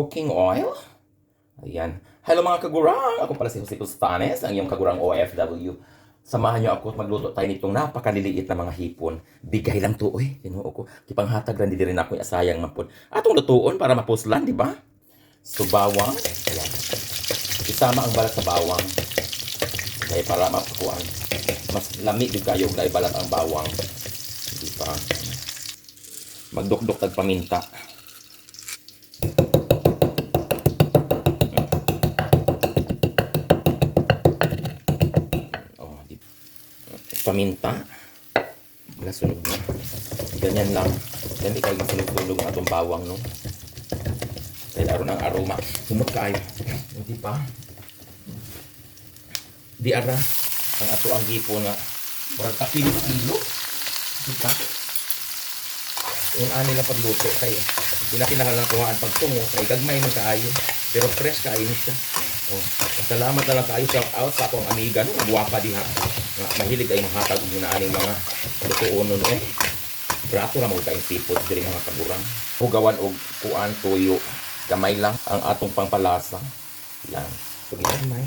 Cooking oil. Ayan. Hello mga kagurang! Ako pala si Jose Custanes, ang iyong kagurang OFW. Samahan niyo ako at magluto tayo nitong napakaliliit na mga hipon. Bigay lang to, eh. Tinuo ko. Kipanghatag lang din rin ako yung asayang mapon. Atong lutuon para mapuslan, di ba? So, bawang. Ayan. Isama ang balat sa bawang. Kaya para mapukuan. Mas lamig din kayo na ibalat ang bawang. Di ba? Magdukdok tag paminta. Paminta. Nasunog na. Ganyan lang. Yan di kayo sulog-sulog ang atong bawang, no? Kaya aron ang aroma. Sumot kayo. Hindi pa. Di ara. Ang ato ang gipo na murag kapilo-kilo. Di pa. Yung ani lang pagluto kay pinakinahal na kuhaan pagtungo kay gagmay man kaayo. Pero fresh kaayo siya. Oh, salamat na lang kaayo sa out sa akong amiga no, guwapa diha. Mahilig ay mahatag og aning mga lutuon nun eh. Brato ra mo kay seafood diri mga kagurang. Hugawan og kuan tuyo. Kamay lang ang atong pangpalasa. Yan. Sige may.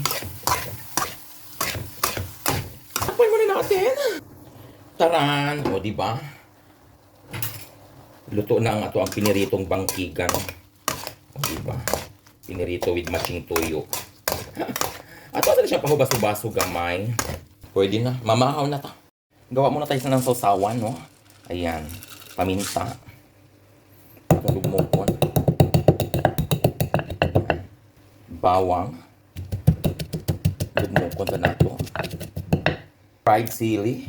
Apoy mo na natin. Taran, o di ba? Luto na ang ato ang piniritong bangkigan. O di ba? Pinirito with matching tuyo. Ato na siya pahubaso-baso gamay. Pwede na. Mamahaw na ta. Gawa muna tayo ng sausawan, no? Ayan. Paminta. Itong lugmokon. Bawang. Lugmokon ta na ito. Fried sili.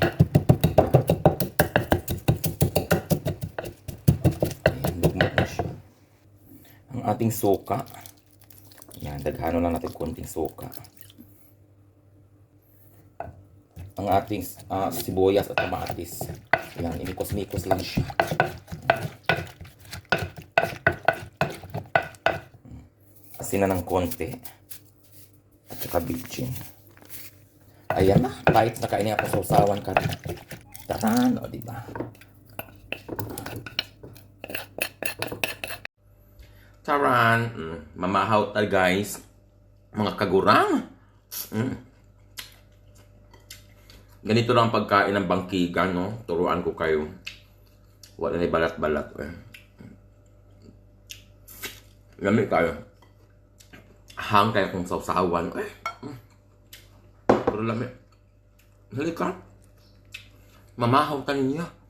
Ayan, lugmok na siya. Ang ating suka. Ayan, daghano lang natin konting suka. Ang ating sibuyas at kamatis. Yan, inikos-nikos lang siya. Asin na ng konti. At saka bitchin. Ayan na, kahit na kainin ako sa usawan ka. Taran, o diba? Taran, mamahaw ta guys. Mga kagurang. Ganito lang ang pagkain ng bangkigan, no? Turuan ko kayo. Wala na balat-balat. Lamig kayo. Hang kayo kung sausawan. Pero lamig. Halika. Mamahaw ka ninyo.